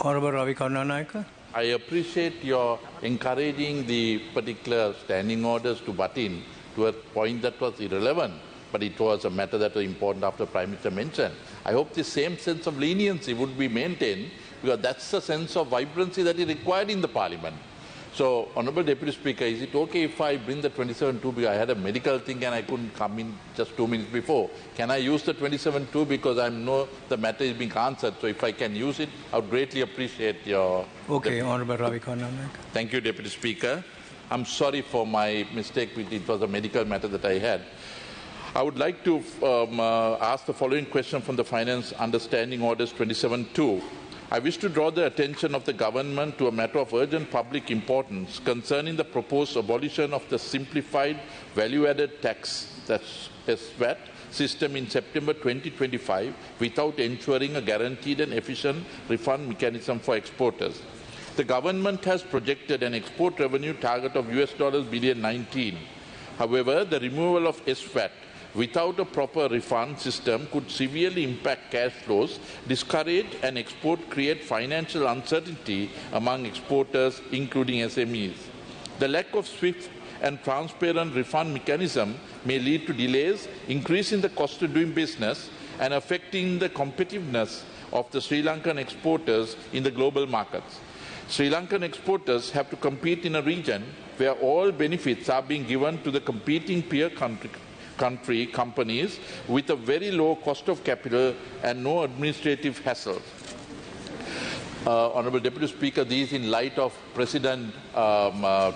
Honorable Ravi Karnanayaka. I appreciate your encouraging the particular standing orders to butt in to a point that was irrelevant, but it was a matter that was important after Prime Minister mentioned. I hope the same sense of leniency would be maintained, because that's the sense of vibrancy that is required in the Parliament. So, Honourable Deputy Speaker, is it okay if I bring the 27.2 because I had a medical thing and I couldn't come in just 2 minutes before? Can I use the 27.2 because I know the matter is being answered? So if I can use it, I would greatly appreciate your... Okay, Honourable Ravi Karnanayaka. Thank you, Deputy Speaker. I'm sorry for my mistake. It was a medical matter that I had. I would like to ask the following question from the Finance Understanding Orders 27.2. I wish to draw the attention of the government to a matter of urgent public importance concerning the proposed abolition of the simplified value-added tax, that's SVAT, system in September 2025 without ensuring a guaranteed and efficient refund mechanism for exporters. The government has projected an export revenue target of $19 billion. However, the removal of SVAT without a proper refund system could severely impact cash flows, discourage and create financial uncertainty among exporters, including SMEs. The lack of swift and transparent refund mechanism may lead to delays, increasing the cost of doing business and affecting the competitiveness of the Sri Lankan exporters in the global markets. Sri Lankan exporters have to compete in a region where all benefits are being given to the competing peer companies with a very low cost of capital and no administrative hassle. Honourable Deputy Speaker, these in light of President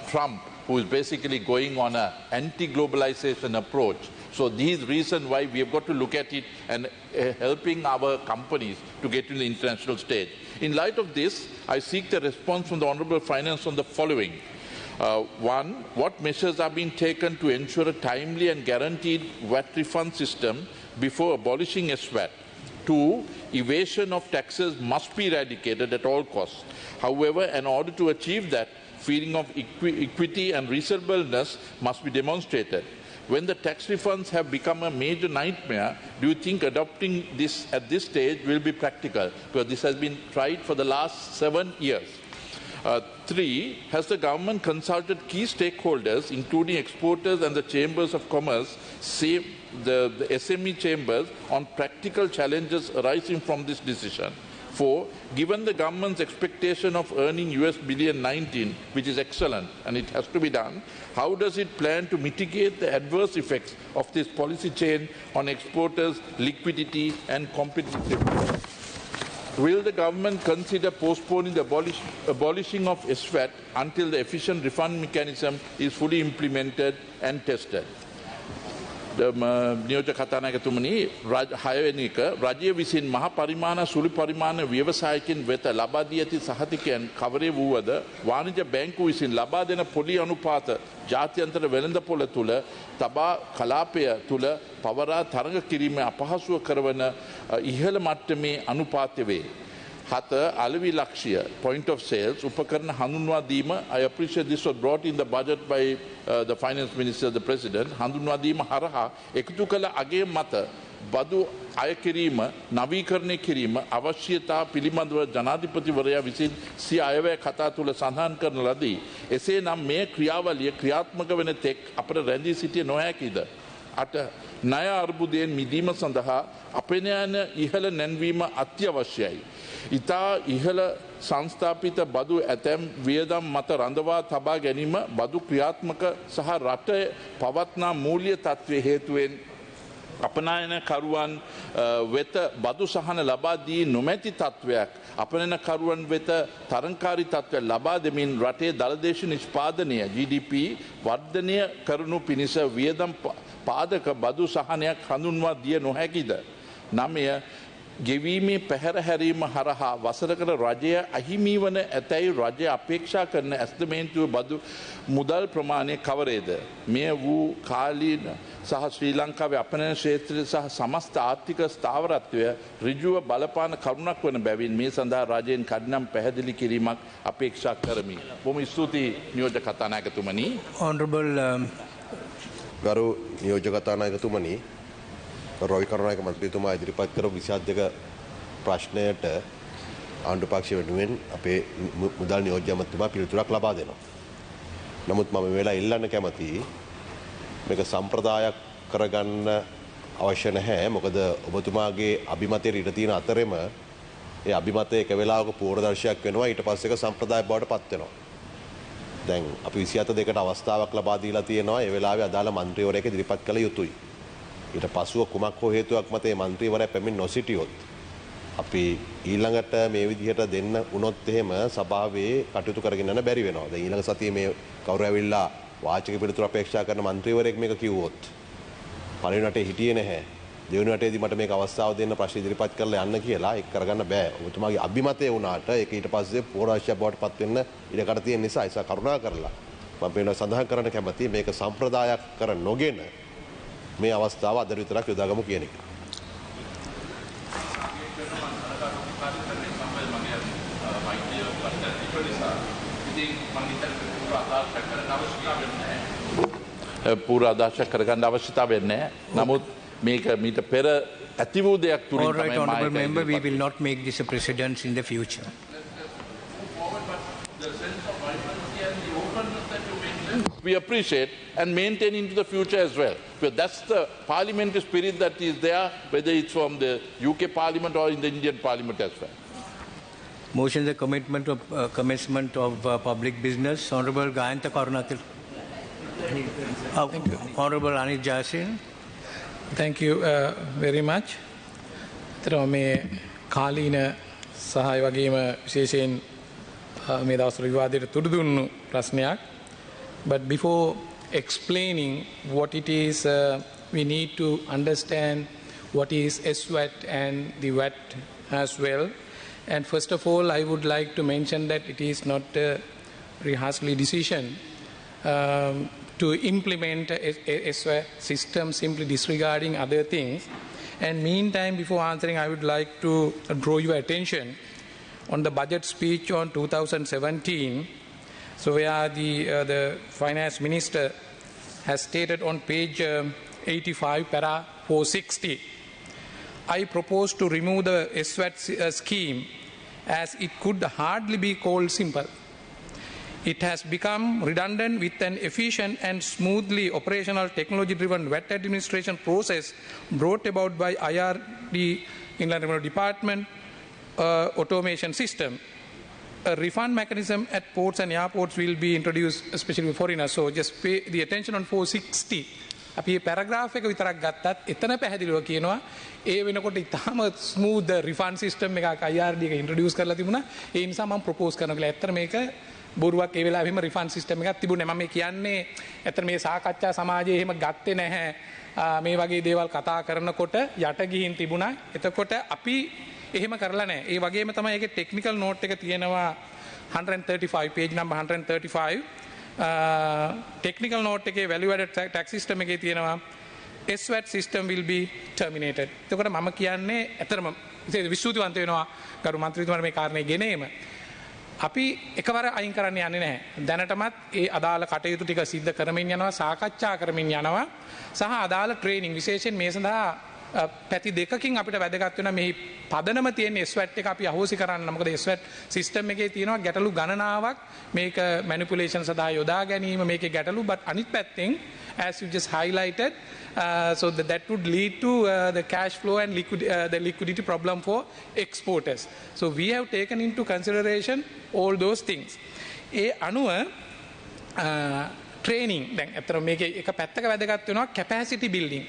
Trump, who is basically going on an anti-globalization approach. So these reasons why we have got to look at it and helping our companies to get to the international stage. In light of this, I seek the response from the Honourable Finance on the following. One, what measures are being taken to ensure a timely and guaranteed VAT refund system before abolishing SVAT? Two, evasion of taxes must be eradicated at all costs. However, in order to achieve that, feeling of equity and reasonableness must be demonstrated. When the tax refunds have become a major nightmare, do you think adopting this at this stage will be practical? Because this has been tried for the last 7 years. Three, has the government consulted key stakeholders, including exporters and the chambers of commerce, the SME chambers, on practical challenges arising from this decision? Four, given the government's expectation of earning $19 billion, which is excellent and it has to be done, how does it plan to mitigate the adverse effects of this policy change on exporters, liquidity and competitiveness? Will the government consider postponing the abolishing of SVAT until the efficient refund mechanism is fully implemented and tested? නියෝජ්‍ය කතානායකතුමනි, 6වෙනි එක රජය විසින් මහ පරිමාණ සුළු පරිමාණ ව්‍යවසායකින් වෙත ලබා දී ඇති සහතිකයන් කවරේ වූවද වාණිජ බැංකුව විසින් ලබා දෙන පොලි අනුපාත ජාත්‍යන්තර වෙළඳපොළ තුළ තබා කලාපය තුළ පවරා තරඟ කිරීම අපහසුව කරවන ඉහළ මට්ටමේ අනුපාතය වේ. හත අලෙවි ලක්ෂ්‍ය point of sales උපකරණ හඳුන්වා දීම. I appreciate this was brought in the budget by the finance minister, the president. හඳුන්වා දීම හරහා එකතු කළ අගය මත බදු අය කිරීම නවීකරණය කිරීම අවශ්‍යතා පිළිබඳව ජනාධිපතිවරයා විසින් සිය අයවැය කතා තුළ සඳහන් කරන ලදී. එසේනම් මේ ක්‍රියාවලිය ක්‍රියාත්මක වන තෙක් අපට රැඳී සිටිය නොහැකිද? අට ණය අර්බුදයෙන් මිදීම සඳහා අපෙන යන ඉහළ නැන්වීම අත්‍යවශ්‍යයි. ඉතා ඉහළ සංස්ථාපිත බදු ඇතැම් වියදම් මත රඳවා තබා ගැනීම බදු ක්‍රියාත්මක සහ රට පවත්නා මූල්‍ය තත්ත්වය හේතුවෙන් අපනයනකරුවන් වෙත බදු සහන ලබා දී නොමැති තත්ත්වයක් අපනයනකරුවන් වෙත තරංකාරී තත්ත්වයක් ලබා දෙමින් රටේ දළදේශ නිෂ්පාදනය GDP වර්ධනය කරනු පිණිස වියදම් පාදක බදු සහනයක් හඳුන්වා දිය නොහැකිද? 9 ගෙවීමේ පැහැර හැරීම හරහා වසරකට රජය අහිමි වන ඇතැයි රජය අපේක්ෂා කරන ඇස්තමේන්තුව බදු මුදල් ප්‍රමාණය කවරේද? මෙය වූ කාලීන සහ ශ්‍රී ලංකාවේ අපනයන ක්ෂේත්‍රය සහ සමස්ත ආර්ථික ස්ථාවරත්වය ඍජුව බලපාන කරුණක් වන බැවින් මේ සඳහා රජයෙන් කඩිනම් පැහැදිලි කිරීමක් අපේක්ෂා කරමි. බොහොම ස්තුතියි නියෝජ්‍ය කතානායකතුමනි. Honorable ගරු නියෝජ්‍ය කතානායකතුමනි, රොයි කරුණායක මන්ත්‍රීතුමා ඉදිරිපත් කර 22 ප්‍රශ්නයට ආණ්ඩු පක්ෂය වෙනුවෙන් අපේ මුදල් නියෝජ්‍ය අමාත්‍යතුමා පිළිතුරක් ලබා දෙනවා. නමුත් මම මේ වෙලාවේ ඉල්ලන්න කැමතියි මේක සම්ප්‍රදායක් කරගන්න අවශ්‍ය නැහැ. මොකද ඔබතුමාගේ අභිමතයට ඉඩ තියෙන අතරෙම ඒ අභිමතය එක වෙලාවක පූර්වදර්ශයක් වෙනවා, ඊට පස්සේ ඒක සම්ප්‍රදායක් බවට පත් වෙනවා. දැන් අපි 27 අවස්ථාවක් ලබා දීලා තියෙනවා. ඒ වෙලාවේ අදාළ മന്ത്രിවරයෙක් ඉදිරිපත් කළ යුතුයි. ඊට පසුව කුමක් හෝ හේතුවක් මත මේ മന്ത്രിවරයා පැමිණ නොසිටියොත් අපි ඊළඟට මේ විදිහට දෙන්න වුණොත් එහෙම සභාවේ කටයුතු කරගෙන යන්න බැරි වෙනවා. දැන් ඊළඟ සතියේ මේ කවුරු ඇවිල්ලා වාචික පිළිතුරු අපේක්ෂා කරන മന്ത്രിවරයෙක් මේක කිව්වොත් පළවෙනි වටේ හිටියේ නැහැ. දෙවෙනි වටේදී මට මේක අවස්ථාව දෙන්න ප්‍රශ්න ඉදිරිපත් කරලා යන්න කියලා ඒක කරගන්න බෑ. ඔබතුමාගේ අභිමතය වුණාට ඒක ඊට පස්සේ පූර්වාශ්‍ය බවට පත් වෙන්න ඉඩකඩ තියෙන නිසා ඒක කරුණා කරලා මම වෙනවා සඳහන් කරන්න කැමතියි මේක සම්ප්‍රදායක් කර නොගෙන මේ අවස්ථාව අද විතරක් යොදාගමු කියන එක. පූර්ව අදහසක් කරගන්න අවශ්‍යතාවයක් නැහැ. නමුත් මේක මීට පෙර ඇති වූ දෙයක් තුලින් All right, තමයි honourable member, we will not make this a precedence in the future. We appreciate and maintain into the future as well. Because that's the parliamentary spirit that is there, whether it's from the UK Parliament or in the Indian Parliament as well. Motion the commencement of public business. Honourable Gayantha Karunathil. Honourable Anil Jasin. Thank you very much. මේ කාලීන සහය වගේම විශේෂයෙන් මේ දවස්වල විවාදයට තුඩු දුන්නු ප්‍රශ්නයක්. But before explaining what it is, we need to understand what is SVAT and the VAT as well. And first of all, I would like to mention that it is not a rehearsed decision to implement a SVAT system simply disregarding other things. And meantime, before answering, I would like to draw your attention on the budget speech on 2017. So where the finance minister has stated on page 85, para 460, I propose to remove the SVAT scheme as it could hardly be called simple. It has become redundant with an efficient and smoothly operational technology-driven VAT administration process brought about by IRD, Inland Revenue Department, automation system. A refund mechanism at ports and airports will be introduced, especially for foreigners. So just pay the attention on 460. අපි මේ paragraph එක විතරක් ගත්තත් එතන පැහැදිලිව කියනවා ඒ වෙනකොට ඉතාම ස්මූත් රිෆන්ඩ් සිස්ටම් එකක් IRD එක ඉන්ට්‍රොඩියුස් කරලා තිබුණා. ඒ නිසා මම ප්‍රොපෝස් කරනවා කියලා. ඇත්තට මේක බොරුවක් ඒ වෙලාවෙම රිෆන්ඩ් සිස්ටම් එකක් තිබුණේ. මම මේ කියන්නේ ඇත්තට මේ සාකච්ඡා සමාජයේ එහෙම ගත්තේ නැහැ. මේ වගේ දේවල් කතා කරනකොට යට ගිහින් තිබුණා. එතකොට අපි එහෙම කරලා නැහැ. ඒ වගේම තමයි ඒකේ ටෙක්නිකල් නෝට් එක තියෙනවා 135 page number 135 technical note එකේ value added tax system එකේ තියෙනවා SVAT system will be terminated. එතකොට මම කියන්නේ ඇත්තටම විශ්වාසවන්ත වෙනවා ගරු මන්ත්‍රීතුමාට මේ කාරණේ ගෙනීම. අපි එකවර අයින් කරන්න යන්නේ නැහැ. දැනටමත් ඒ අදාළ කටයුතු ටික සිද්ධ කරමින් යනවා, සාකච්ඡා කරමින් යනවා සහ අදාළ ට්‍රේනින් විශේෂයෙන් මේ සඳහා පැති දෙකකින් අපිට වැදගත් වෙනවා මේ පදනම තියෙන SVAT එක අපි අහෝසි කරන්න. මොකද SVAT සිස්ටම් එකේ තියෙනවා ගැටලු ගණනාවක් මේක මැනිපුලේෂන් සඳහා යොදා ගැනීම මේකේ ගැටලු. but අනිත් පැත්තෙන් as you just highlighted so that would lead to the cash flow and the liquidity problem for exporters. So we have taken into consideration all those things. ඒ අනුව training දැන් අතර මේකේ එක පැත්තක වැදගත් වෙනවා capacity building.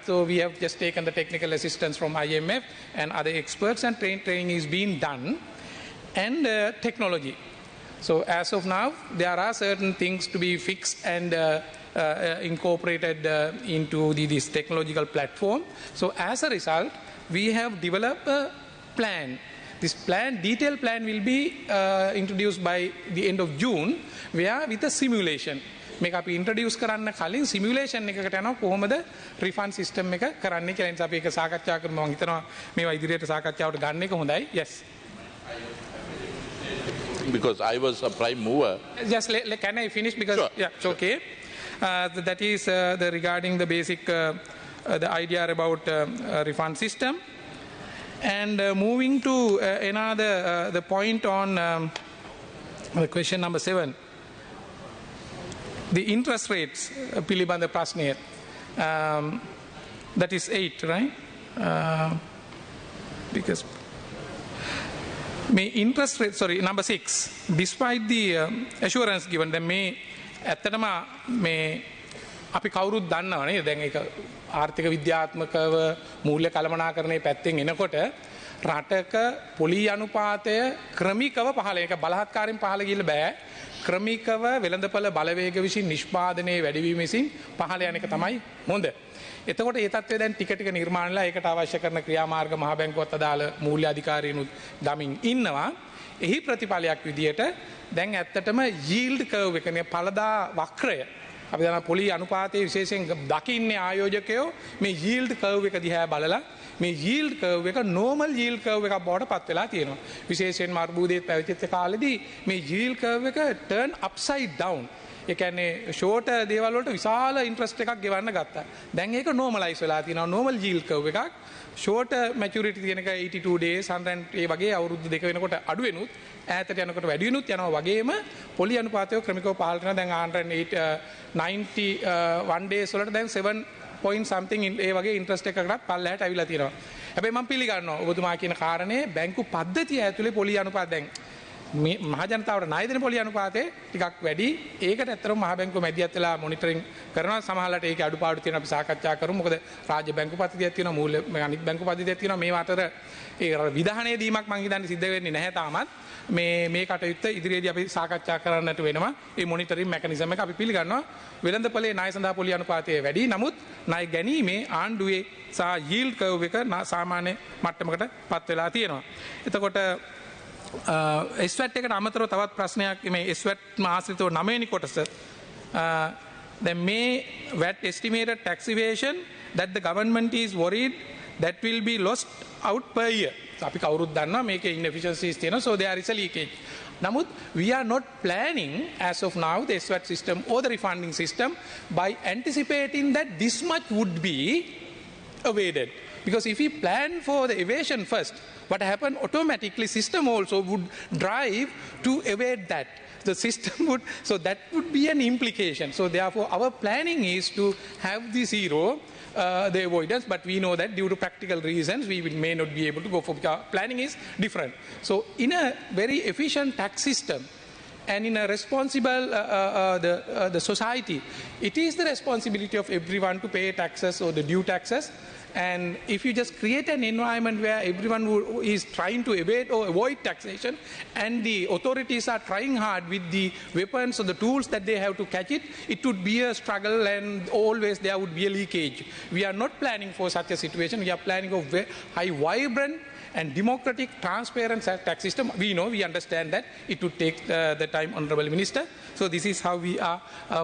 So we have just taken the technical assistance from IMF and other experts and training is being done. And technology. So as of now, there are certain things to be fixed and incorporated into this technological platform. So as a result, we have developed a plan. This plan, detailed plan will be introduced by the end of June, where with a simulation. මේක අපි introduce කරන්න කලින් simulation එකකට යනවා කොහොමද refund system එක කරන්නේ කියලා. නිසා අපි ඒක සාකච්ඡා කරමු. මම හිතනවා මේවා ඉදිරියට සාකච්ඡාවට ගන්න එක හොඳයි. Yes. Because I was a prime mover. Just can I finish because sure. Yeah, it's okay. That is regarding the basic the idea about refund system. And moving to another the point on the question number 7, the interest rates පිළිබඳ ප්‍රශ්නය, that is 8, right? Because may interest rate, sorry, number 6, despite the assurance given, then may ඇත්තටම මේ අපි කවුරුත් දන්නවනේ දැන් ඒක ආර්ථික විද්‍යාත්මකව මූල්‍ය කළමනාකරණයේ පැත්තෙන් එනකොට රටක පොලි අනුපාතය ක්‍රමිකව පහළ එක බලහත්කාරයෙන් පහළ ගිහිල්ලා බෑ, ක්‍රමිකව වෙළඳපොළ බලවේග විසින් නිෂ්පාදනයේ වැඩිවීම විසින් පහළ යන එක තමයි හොඳ. එතකොට මේ තත්ත්වය දැන් ටික ටික නිර්මාණයලා ඒකට අවශ්‍ය කරන ක්‍රියාමාර්ග මහ බැංකුවත් අදාළ මූල්‍ය අධිකාරීනුත් ගමින් ඉන්නවා. එහි ප්‍රතිඵලයක් විදියට දැන් ඇත්තටම yield curve එකනේ පළදා වක්‍රය අපි දන්නා පොලි අනුපාතයේ විශේෂයෙන් දකින්නේ ආයෝජකයෝ මේ yield curve එක දිහා බලලා මේ yield curve එක normal yield curve එකක් බවට පත් වෙලා තියෙනවා. විශේෂයෙන්ම අර්බුදයේ පැවතිච්ච කාලෙදී මේ yield curve එක turn upside down. ඒ කියන්නේ ෂෝට් දේවල් වලට විශාල ඉන්ට්‍රස්ට් එකක් ගෙවන්න ගත්තා. දැන් ඒක normalize වෙලා තියෙනවා. normal yield curve එකක්. ෂෝට් මැචුරිටි තියෙන එක 82 days 100 ඒ වගේ අවුරුදු දෙක වෙනකොට අඩු වෙනුත් ඈතට යනකොට වැඩි වෙනුත් යනවා වගේම පොලි අනුපාතය ක්‍රමිකව පහළ වෙනවා. දැන් 91 days වලට දැන් 7 point something ඒ වගේ ඉන්ට්‍රස්ට් එකකටත් පල්ලෙහාට අවිලා තියෙනවා. හැබැයි මම පිළිගන්නවා ඔබතුමා කියන කාරණේ බැංකු පද්ධතිය ඇතුලේ පොලි අනුපාත දැන් මේ මහ ජනතාවට ණය දෙන පොලි අනුපාතේ ටිකක් වැඩි. ඒකට ඇත්තටම මහ බැංකුව මැදිහත් වෙලා මොනිටරින් කරනවා. සමහරවිට ඒකේ අඩුපාඩු තියෙනවා අපි සාකච්ඡා කරමු. මොකද රාජ්‍ය බැංකු පද්ධතියක් තියෙනවා, මූල්‍ය අනිත් බැංකු පද්ධතියක් තියෙනවා. මේවා අතර ඒ විධානයේ දීමක් මම හිතන්නේ සිද්ධ වෙන්නේ නැහැ තාමත්. මේ කටයුත්ත ඉදිරියේදී අපි සාකච්ඡා කරන්නට වෙනවා. මේ මොනිටරින් මෙකනිසම් එක අපි පිළිගන්නවා. වෙළඳපොලේ ණය සඳහා පොලි අනුපාතය වැඩි. නමුත් ණය ගැනීමේ ආණ්ඩුවේ සහ yield curve එක සාමාන්‍ය මට්ටමකට පත් වෙලා තියෙනවා. එතකොට SVAT එකට අමතරව තවත් ප්‍රශ්නයක් මේ SVAT ආශ්‍රිතව 9 වෙනි කොටස දැන් මේ VAT estimated tax evasion that the government is worried that will be lost out per year. අපි කවුරුත් දන්නවා මේකේ inefficiencies තියෙනවා, so there is a leakage. Namuth, we are not planning as of now the SVAT system or the refunding system by anticipating that this much would be evaded. Because if we plan for the evasion first, what happened automatically system also would drive to evade that. The system would, so that would be an implication. So therefore our planning is to have the zero, the avoidance, but we know that due to practical reasons we may not be able to go for, because planning is different. So in a very efficient tax system and in a responsible the society, it is the responsibility of everyone to pay taxes or the due taxes. And if you just create an environment where everyone is trying to evade or avoid taxation and the authorities are trying hard with the weapons or the tools that they have to catch it, it would be a struggle and always there would be a leakage. We are not planning for such a situation. We are planning for high vibrant and democratic, transparent tax system. We know, we understand that it would take the time, Honourable Minister. So this is how we are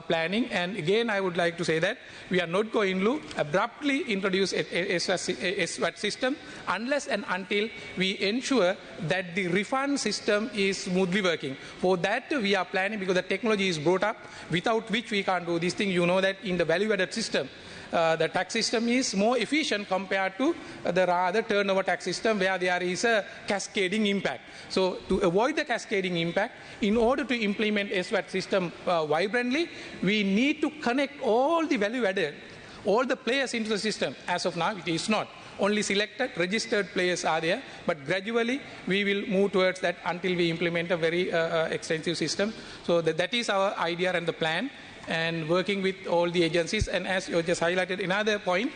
planning. And again, I would like to say that we are not going to abruptly introduce a SVAT system unless and until we ensure that the refund system is smoothly working. For that, we are planning because the technology is brought up without which we can't do this thing. You know that in the value-added system, the tax system is more efficient compared to the rather turnover tax system where there is a cascading impact. So to avoid the cascading impact, in order to implement SVAT system vibrantly, we need to connect all the value added, all the players into the system. As of now, it is not. Only selected, registered players are there, but gradually we will move towards that until we implement a very extensive system. So that is our idea and the plan, and working with all the agencies. And as you just highlighted another point,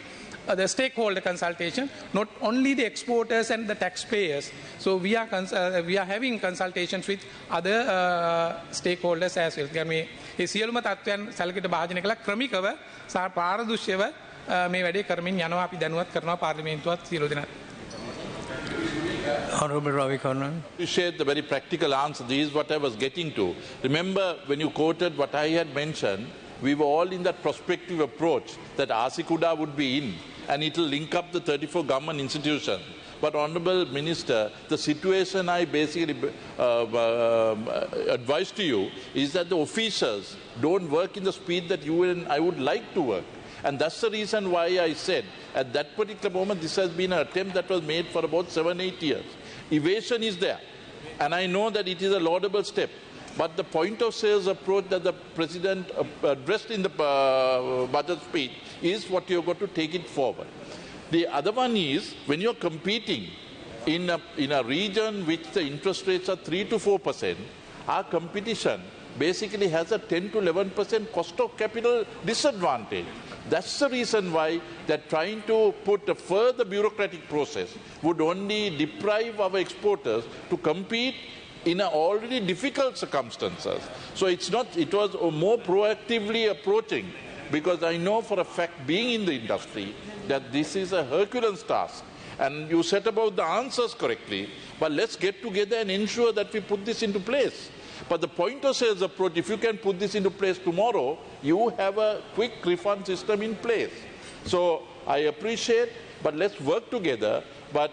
the stakeholder consultation, not only the exporters and the taxpayers. So we are having consultations with other stakeholders as well. මේ සියලුම තත්ත්වයන් සැලකිට භාජනය කළ ක්‍රමිකව සහ පාරදෘශ්‍යව මේ වැඩේ කරමින් යනවා. අපි දැනුවත් කරනවා පාර්ලිමේන්තුවත් සියලු දෙනාට. Honourable Ravi Kannan. Appreciate the very practical answer. This is what I was getting to. Remember when you quoted what I had mentioned, we were all in that prospective approach that Asikuda would be in and it will link up the 34 government institutions. But Honourable Minister, the situation I basically advise to you is that the officials don't work in the speed that you and I would like to work. And that's the reason why I said at that particular moment this has been an attempt that was made for about 7-8 years. Evasion is there. And I know that it is a laudable step. But the point of sales approach that the President addressed in the budget speech is what you've got to take it forward. The other one is when you're competing in a region which the interest rates are 3 to 4%, our competition basically has a 10 to 11% cost of capital disadvantage. That's the reason why that trying to put a further bureaucratic process would only deprive our exporters to compete in already difficult circumstances. So it was more proactively approaching, because I know for a fact, being in the industry, that this is a Herculean task. And you set about the answers correctly, but let's get together and ensure that we put this into place. But the point of sales approach, if you can put this into place tomorrow, you have a quick refund system in place. So I appreciate, but let's work together. But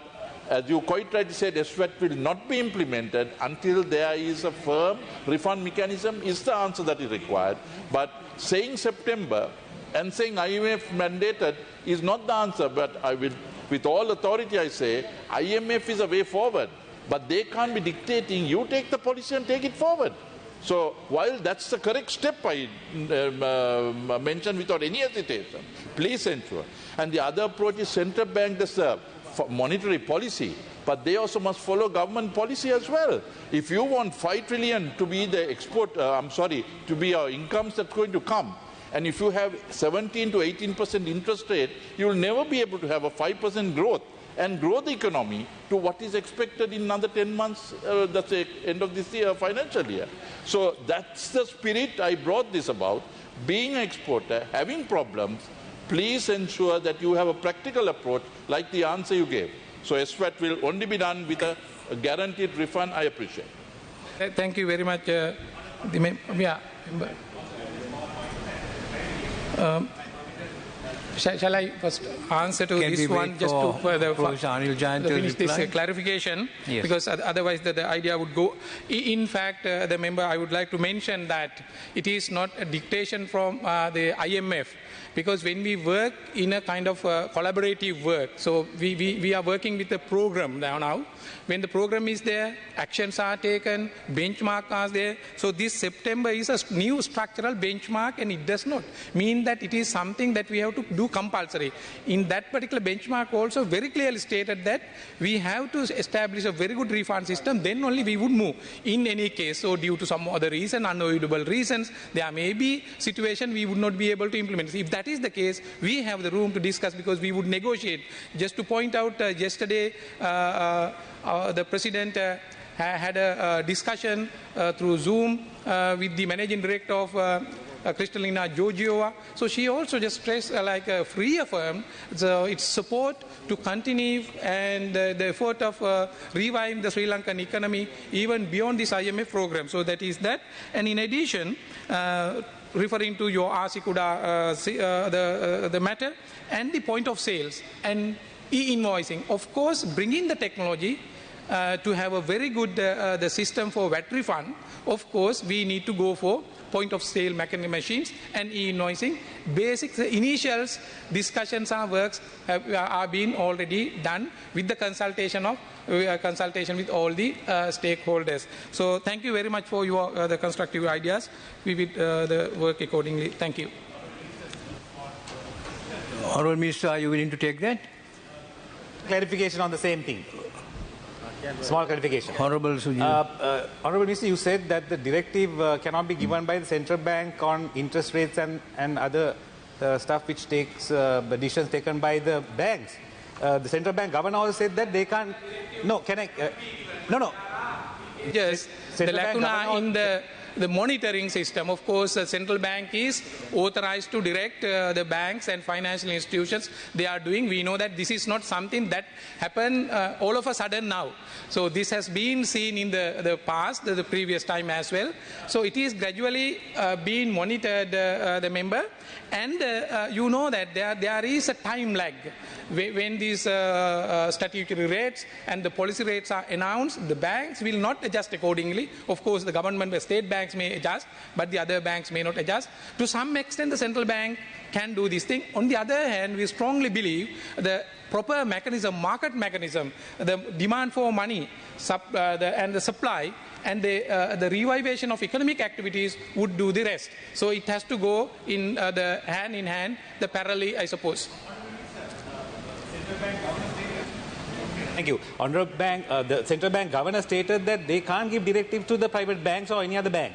as you quite rightly said, SVAT will not be implemented until there is a firm refund mechanism is the answer that is required. But saying September and saying IMF mandated is not the answer. But I will, with all authority I say, IMF is a way forward. But they can't be dictating, you take the policy and take it forward. So while that's the correct step I mentioned without any hesitation, please ensure. And the other approach is central bank does monetary policy, but they also must follow government policy as well. If you want 5 trillion to be the to be our incomes that's going to come, and if you have 17 to 18% interest rate, you will never be able to have a 5% growth and grow the economy to what is expected in another 10 months, that's the end of this year, financial year. So that's the spirit I brought this about. Being an exporter, having problems, please ensure that you have a practical approach like the answer you gave. So SVAT will only be done with a guaranteed refund. I appreciate. Thank you very much. Shall I first answer to this one just to further finish this clarification? Yes. Because otherwise the idea would go. In fact, the member, I would like to mention that it is not a dictation from the IMF. Because when we work in a kind of collaborative work, so we are working with a program now. When the program is there, actions are taken, benchmark are there. So this September is a new structural benchmark, and it does not mean that it is something that we have to do compulsory. In that particular benchmark also very clearly stated that we have to establish a very good refund system, then only we would move. In any case, so due to some other reason, unavoidable reasons, there may be situation we would not be able to implement. If that is the case, we have the room to discuss, because we would negotiate. Just to point out, yesterday the President had a discussion through Zoom with the Managing Director of Kristalina Georgieva. So she also just stressed reaffirmed its support to continue and the effort of reviving the Sri Lankan economy even beyond this IMF program. So that is that. And in addition, referring to your Asikuda, the matter and the point of sales and e-invoicing, of course, bringing the technology to have a very good the system for VAT refund, of course, we need to go for point of sale machines and e-invoicing. Basic initials, discussions and works are being already done with the consultation with all the stakeholders. So thank you very much for your the constructive ideas. We will work accordingly. Thank you. Honourable Minister, are you willing to take that? Clarification on the same thing. Small clarification. Honourable Suji. Honourable Minister, you said that the directive cannot be given by the central bank on interest rates and other stuff which takes decisions taken by the banks. The central bank governor also said that they can't. No, can I? No. Yes, the lacuna in the monitoring system. Of course, the central bank is authorized to direct the banks and financial institutions. They are doing. We know that this is not something that happened all of a sudden now. So this has been seen in the past, the previous time as well. So it is gradually being monitored, the member. And you know that there is a time lag. When these statutory rates and the policy rates are announced, the banks will not adjust accordingly. Of course, the government, the state bank banks may adjust, but the other banks may not adjust. To some extent, the central bank can do this thing. On the other hand, we strongly believe the proper mechanism, market mechanism, the demand for money and the supply and the revivation of economic activities would do the rest. So it has to go in the hand in hand, the parallelly, I suppose. Thank you. Honorable Bank, the central bank governor stated that they can't give directives to the private banks or any other bank.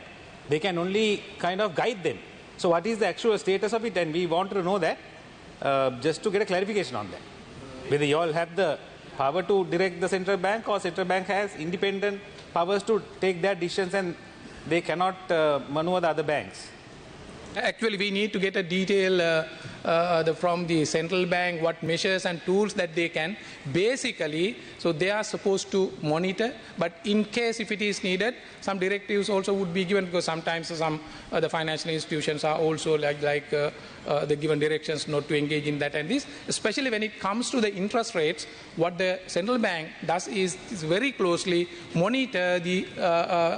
They can only kind of guide them. So what is the actual status of it? And we want to know that just to get a clarification on that. Whether you all have the power to direct the central bank or central bank has independent powers to take their decisions and they cannot maneuver the other banks. Actually, we need to get a detail from the central bank, what measures and tools that they can. Basically, so they are supposed to monitor, but in case if it is needed, some directives also would be given, because sometimes some the financial institutions are also like the given directions not to engage in that and this. Especially when it comes to the interest rates, what the central bank does is very closely monitor the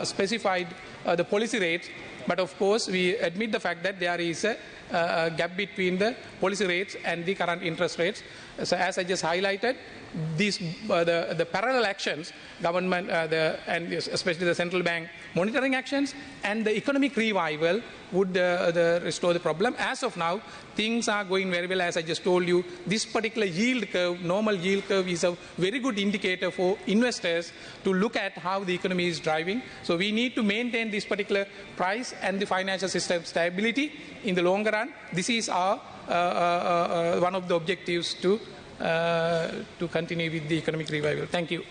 specified the policy rates. But of course, we admit the fact that there is a gap between the policy rates and the current interest rates. So as I just highlighted, these the parallel actions, government and especially the central bank monitoring actions and the economic revival would restore the problem. As of now, things are going very well. As I just told you, this particular yield curve, normal yield curve, is a very good indicator for investors to look at how the economy is driving. So we need to maintain this particular price and the financial system stability in the longer run. This is our one of the objectives to continue with the economic revival. Thank you.